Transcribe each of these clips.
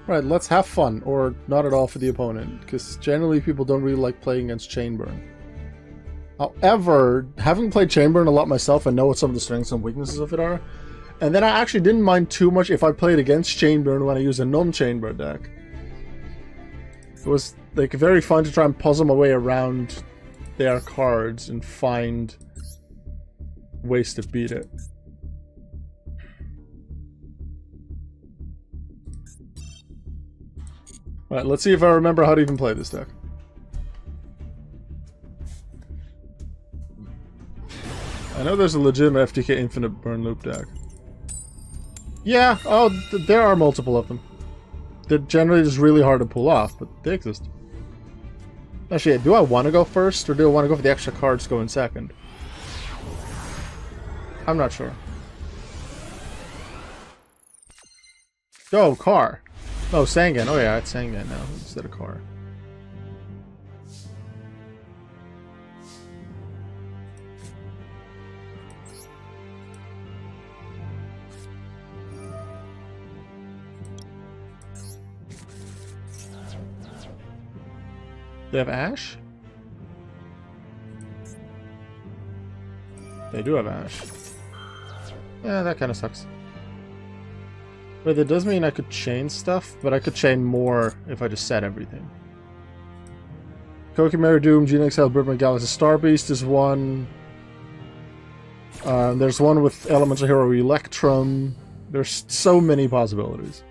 Right, let's have fun, or not at all for the opponent, because generally people don't really like playing against Chainburn. However, having played Chainburn a lot myself, I know what some of the strengths and weaknesses of it are. And then I actually didn't mind too much if I played against Chainburn when I used a non-Chainburn deck. It was like very fun to try and puzzle my way around their cards and find ways to beat it. Alright, let's see if I remember how to even play this deck. I know there's a legitimate FTK Infinite Burn Loop deck. Yeah, oh, there are multiple of them. They're generally just really hard to pull off, but they exist. Actually, do I want to go first, or do I want to go for the extra cards to go in second? I'm not sure. Oh, car. Oh, Sangan. Oh yeah, it's Sangan now instead of car. They have Ash? They do have Ash. Yeah, that kind of sucks. But it does mean I could chain stuff, but I could chain more if I just set everything. Koki Doom, Gene Exile, Birdman Galaxy Star Beast is one. There's one with Elemental Hero Electrum. There's so many possibilities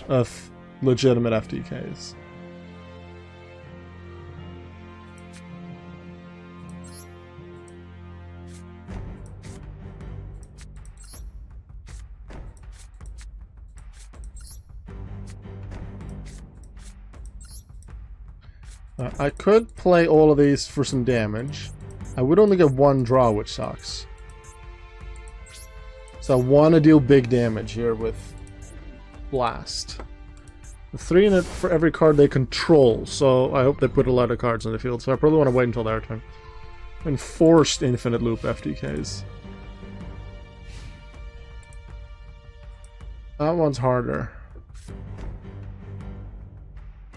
of legitimate FTKs. I could play all of these for some damage. I would only get one draw, which sucks. So I want to deal big damage here with Blast. 3 in it for every card they control, so I hope they put a lot of cards on the field, so I probably want to wait until their turn. Enforced Infinite Loop FTKs. That one's harder.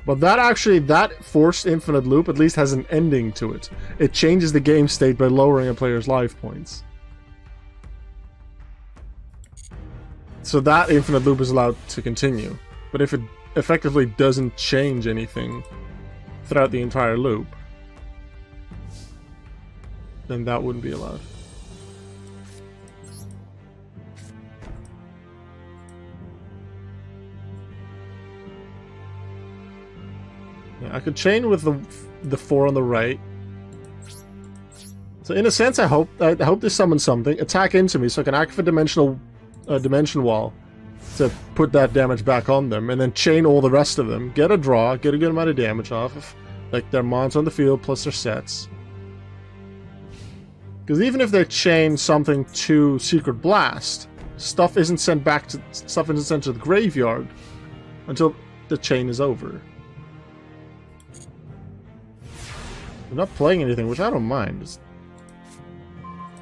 But that forced infinite loop at least has an ending to it. It changes the game state by lowering a player's life points. So that infinite loop is allowed to continue. But if it effectively doesn't change anything throughout the entire loop, then that wouldn't be allowed. Yeah, I could chain with the 4 on the right. So in a sense, I hope this summons something. Attack into me, so I can activate Dimension Wall to put that damage back on them, and then chain all the rest of them. Get a draw, get a good amount of damage off of like their mons on the field plus their sets. Because even if they chain something to Secret Blast, stuff isn't sent to the graveyard until the chain is over. They're not playing anything, which I don't mind. Just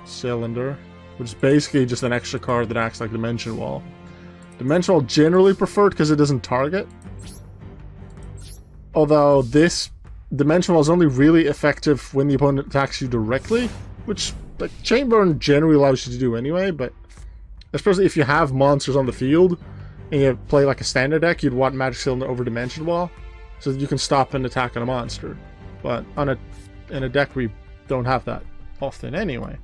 Cylinder, which is basically just an extra card that acts like Dimension Wall. Dimension Wall generally preferred because it doesn't target. Although this Dimension Wall is only really effective when the opponent attacks you directly, which like Chainburn generally allows you to do anyway, but especially if you have monsters on the field and you play like a standard deck, you'd want Magic Cylinder over Dimension Wall so that you can stop an attack on a monster. But in a deck we don't have that often anyway,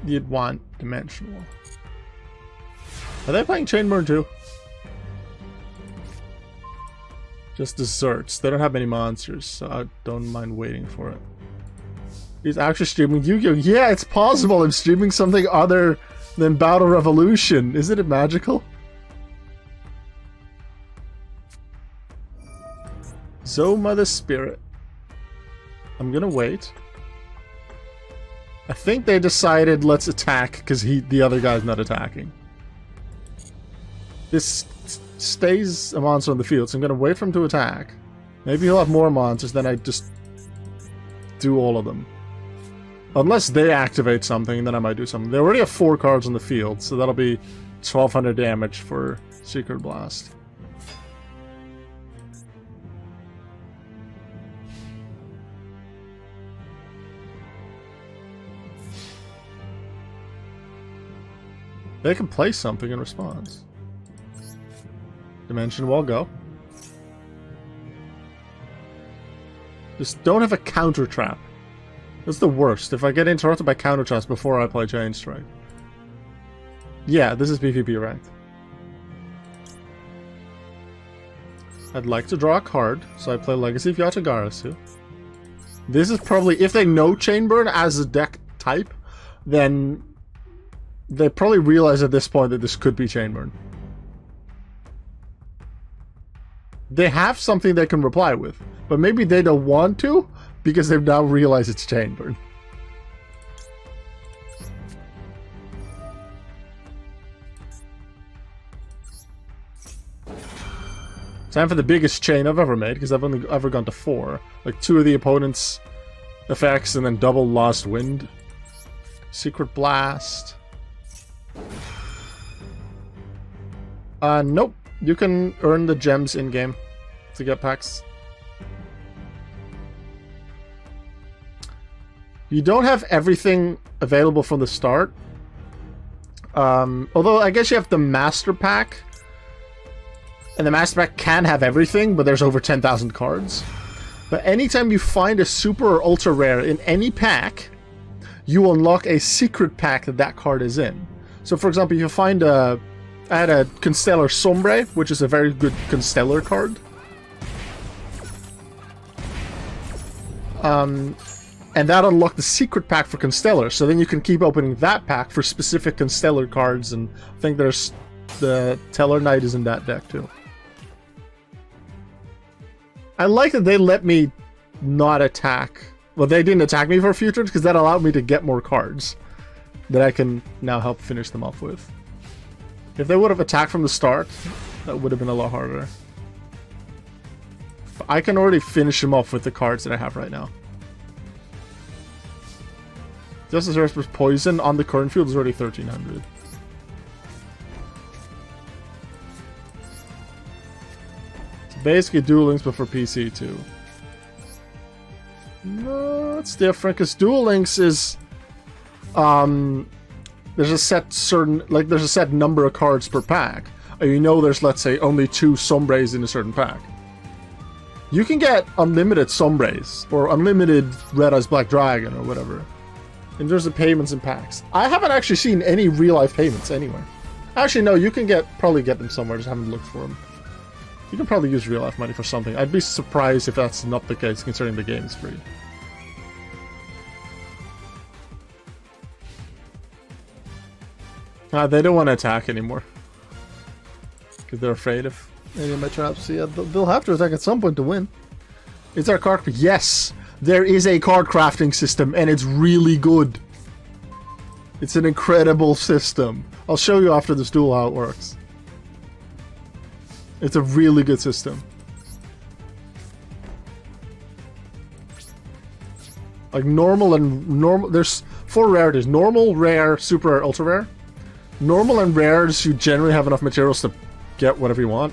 you'd want Dimension Wall. Are they playing Chainburn too? Just desserts. They don't have many monsters, so I don't mind waiting for it. He's actually streaming Yu-Gi-Oh! Yeah, it's possible I'm streaming something other than Battle Revolution. Isn't it magical? Zoma the Spirit. I'm gonna wait. I think they decided let's attack because the other guy's not attacking. This stays a monster on the field, so I'm gonna wait for him to attack. Maybe he'll have more monsters, then I just do all of them. Unless they activate something, then I might do something. They already have 4 cards on the field, so that'll be 1200 damage for Secret Blast. They can play something in response. Dimension Wall, go. Just don't have a counter trap. That's the worst. If I get interrupted by counter traps before I play Chain Strike. Yeah, this is PvP ranked. I'd like to draw a card, so I play Legacy of Yatagarasu. This is probably, if they know Chain Burn as a deck type, then they probably realize at this point that this could be Chain Burn. They have something they can reply with, but maybe they don't want to because they've now realized it's Chain Burn. Time for the biggest chain I've ever made, because I've only ever gone to 4. Like 2 of the opponent's effects and then double Lost Wind. Secret Blast. Nope. You can earn the gems in-game to get packs. You don't have everything available from the start. Although I guess you have the Master Pack. And the Master Pack can have everything, but there's over 10,000 cards. But anytime you find a super or ultra rare in any pack, you unlock a secret pack that that card is in. So for example, you find I had a Constellar Sombre, which is a very good Constellar card. And that unlocked the secret pack for Constellar, so then you can keep opening that pack for specific Constellar cards, and I think there's the Teller Knight is in that deck too. I like that they let me not attack. Well, they didn't attack me for a few turns because that allowed me to get more cards that I can now help finish them off with. If they would have attacked from the start, that would have been a lot harder. But I can already finish them off with the cards that I have right now. Justice Earth's Poison on the current field is already 1300. Basically Duel Links, but for PC too. No, it's different because Duel Links is there's a set number of cards per pack. And you know there's, let's say, only 2 Sombres in a certain pack. You can get unlimited Sombres or unlimited Red Eyes Black Dragon or whatever. And there's the payments in packs. I haven't actually seen any real life payments anywhere. Actually, no, you can probably get them somewhere, just haven't looked for them. You can probably use real life money for something. I'd be surprised if that's not the case, considering the game is free. They don't want to attack anymore. Because they're afraid of any of my traps. So yeah, they'll have to attack at some point to win. Is there a card? Yes! There is a card crafting system, and it's really good. It's an incredible system. I'll show you after this duel how it works. It's a really good system. Like normal and normal. There's 4 rarities: normal, rare, super rare, ultra rare. Normal and rares, you generally have enough materials to get whatever you want.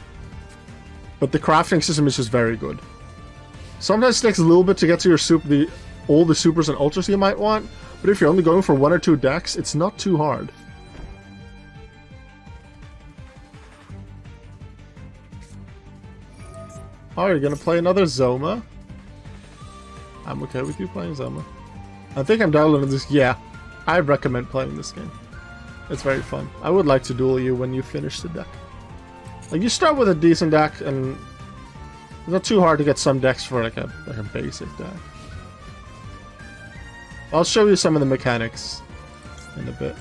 But the crafting system is just very good. Sometimes it takes a little bit to get to your all the supers and ultras you might want. But if you're only going for 1 or 2 decks, it's not too hard. Oh, you're gonna play another Zoma? I'm okay with you playing Zoma. I think I'm downloading this. Yeah, I recommend playing this game. It's very fun. I would like to duel you when you finish the deck. Like, you start with a decent deck, and it's not too hard to get some decks for like a basic deck. I'll show you some of the mechanics in a bit.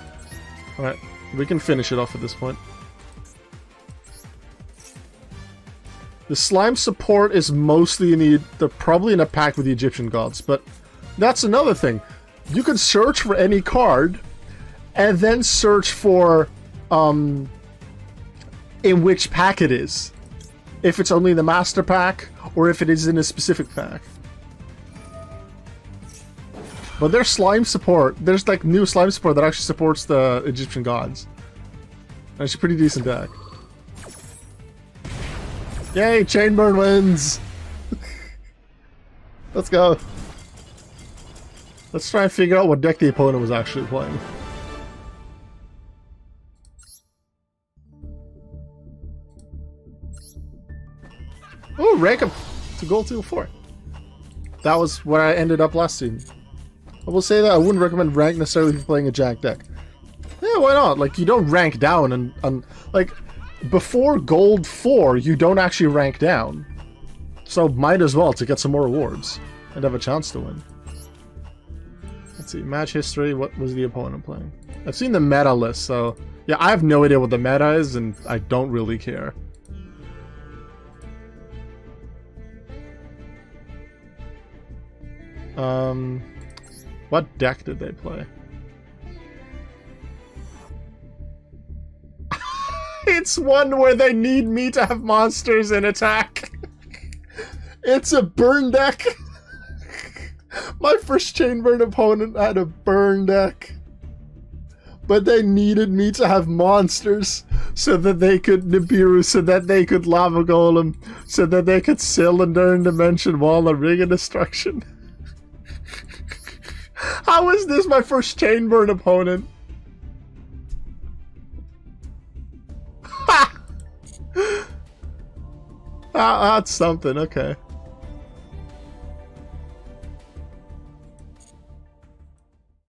Alright, we can finish it off at this point. The slime support is mostly they're probably in a pack with the Egyptian gods, but that's another thing. You can search for any card, and then search for in which pack it is. If it's only the master pack, or if it is in a specific pack. But there's slime support. There's like new slime support that actually supports the Egyptian gods. That's a pretty decent deck. Yay, Chainburn wins! Let's go. Let's try and figure out what deck the opponent was actually playing. Oh, rank up to gold 2-4. That was where I ended up last season. I will say that I wouldn't recommend rank necessarily if you're playing a Jack deck. Yeah, why not? Like, you don't rank down and like, before gold 4, you don't actually rank down. So might as well to get some more rewards and have a chance to win. Let's see, match history, what was the opponent playing? I've seen the meta list, so yeah, I have no idea what the meta is and I don't really care. What deck did they play? It's one where they need me to have monsters in attack. It's a burn deck. My first Chainburn opponent had a burn deck. But they needed me to have monsters so that they could Nibiru, so that they could Lava Golem, so that they could Cylinder and Dimension Wall and Ring of Destruction. How is this my first Chainburn opponent? Ha! That's something, okay.